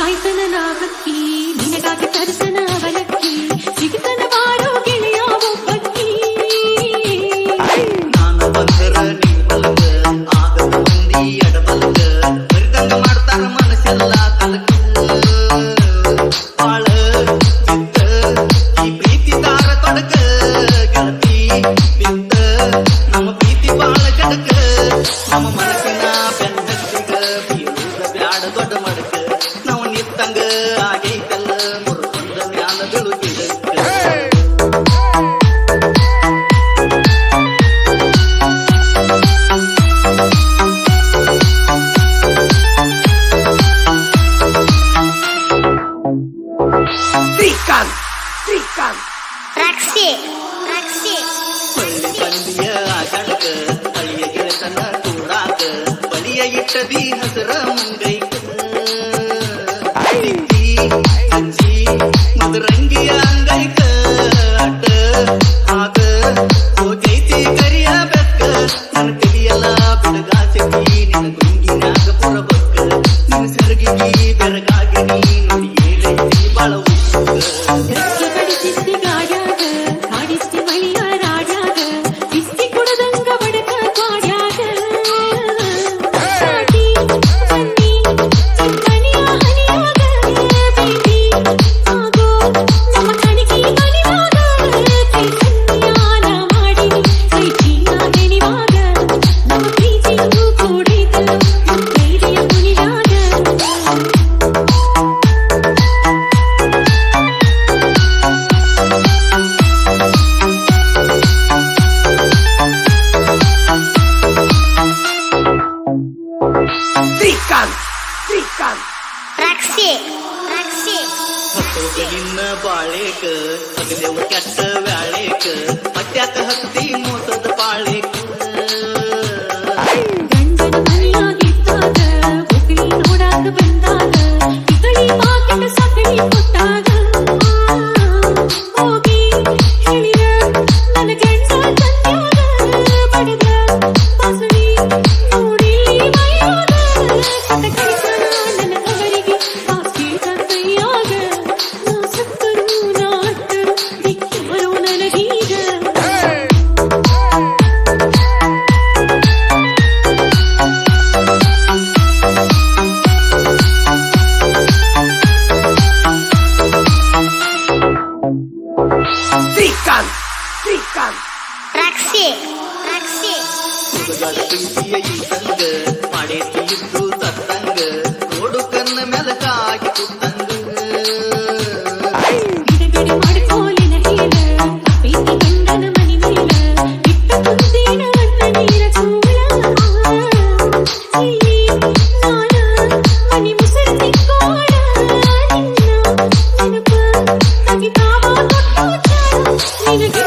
ಕಾಯ್ತನ ನಾಗಕ್ಕಿ ನಿನಗಾಗಿ ತರಿಸನ ಅವಲಕ್ಕಿ ಸಿಗ್ತನ ಬಾರೋ ಗೆಳೆಯ ಒಬ್ಬಕ್ಕಿ ನಾನು ಬಂದರ ನೀ ಬಲಗ ಆಗದ ಮಂದಿ ಎಡಬಲಗ ಬರಿದಂಗ ಮಾಡ್ತಾರ ಮನಸ್ಸೆಲ್ಲ ಕಲಕ ಬಾಳ ಬಿದ್ದ ಈ ಪ್ರೀತಿ ದಾರ ತೊಡಕ ಗೆಳತಿ ಬಿದ್ದ ನಮ್ಮ ಪ್ರೀತಿ ಬಾಳ ಜಡಕ ನಮ್ಮ ಮನಸ್ಸಿನ ಬೆನ್ನತ್ತಿಗ ಬೀಳುದ ಬ್ಯಾಡ ದೊಡ್ಡ ಮಡಕ ನಾವು ನಿತ್ತಂಗ ಆಗೈತಲ್ಲ ಮುರುಕೊಂಡ ಮ್ಯಾಲ ಬೀಳುತ್ತಿದ್ದಕ್ಕ ಬಳ್ಳಿ ಬಂದಿಯ ಆಟಡಕ ಬಳಿಯ ಗೆಳತನ ಕೂಡಾಕ ಬಳಿಯ ಇಟ್ಟದಿ ಹಸರ ಮುಂಗೈಕ ಅಂಜಿ ಮಧುರಂಗಿಯ ಅಂಗೈಕ ಅಡ್ಡ ಆಗ ಹೋಗೈತಿ ಕರಿಯ ಬೆಕ್ಕ ನನ್ನ ಕಲಿಯಲ್ಲ ಬಿಡಗಾಚಕಿ ನಿನ್ನ ಗುಂಗಿನಾಗ ಪುರಬಕ್ಕ ನಿನ್ನ ಸೆರಗಿಗಿ ಬೆರಗಾಗಿ ನೀ ನೋಡಿ ಏನೈತಿ ಬಾಳ ಬಡಿಸಿಸ್ತಿ ಗಾಡ್ಯಾಗ ಕಾಡಿಸ್ತಿ ಮೈಯ ರಾಡ್ಯಾಗ ಬಿಸ್ತಿ ಕುಡದಂಗ ಬಡಕ ಗಾಡ್ಯಾಗ ಸಾಟಿ ಬನ್ನಿ ಚಿಕ್ಕನಿಯ ಹನಿಯಾಗ ಬೇಬಿ ಆಗೋ ನಮ್ಮ ಕಣಿಗೆ ಮನಿವಾಗ ಕೈ ಸನ್ಯಾನ ಮಾಡಿನಿ ಕೈ ಚೀನ ಬೆಣಿವಾಗ ನಮ್ಮ ಪ್ರೀತಿಯೂ ಕೂಡೈತಲ್ಲ ನಮ್ಮ ಧೈರ್ಯ ಮುನಿಯಾಗ ನಿನ್ನ ಬಾಳೇಕ ಹಗಲೆವು ಕೆಟ್ಟ ವ್ಯಾಳೇಕ ಮತ್ಯಾಕ ಹತ್ತಿ ಮೋಸದ ಪಾಳೇಕ ಗಂಡನ ಮನೆಯಾಗಿದ್ದಾಗ ಒಕ್ಕಳಿ ನೋಡಾಕ ಬಂದಾಗ ಇಕಳಿ ಮಾತಿನ ಸಕಳಿ ಕೊಟ್ಟಾಗ ಹೋಗಿ ಹೇಳಿದ ನನ್ನ ಗಂಡ ತಂದ್ಯಾಗ ಬಡದ ಬಸಳಿ ನೋಡಿ ಮೈಯಾಗ ಸತ ಕಳಿಸಣ ನನ್ನ ಕವರಿಗೆ ಆಸ್ತಿ ತಂದೆಯಾಗ ನಾ ಸತ್ತರು ನಾ ಅಟ್ಟರು ದಿಕ್ಕಾರೋ ನನಗೀಗ ಹುಡುಗಾಡ ಪ್ರೀತಿಯ ಈ ಸಂಗ ಮಾಡೇತಿ ಇದ್ದು ಸತ್ತಂಗ ನೋಡು ಕನ್ನ ಮೆಲಕಾಗಿ ಕುತ್ತಂಗ ಬಿಡುಗಡೆ ಮಾಡ್ಕೋಲಿನ ಹೇಳ ಪ್ರೀತಿ ಗಂಡನ ಮನಿ ಮೇಲ ಬಿಟ್ಟ ಕುಂತೇನ ಅನ್ನ ನೀರ ಚೂಳ ಇಲ್ಲಿ ನಾನ ಮನಿ ಮುಸರು ತಿಕ್ಕೋಣ ನಿನ್ನ ನೆನಪ ತಗಿತಾವ ಕೊಟ್ಟೋಟ ನಿನಗೆ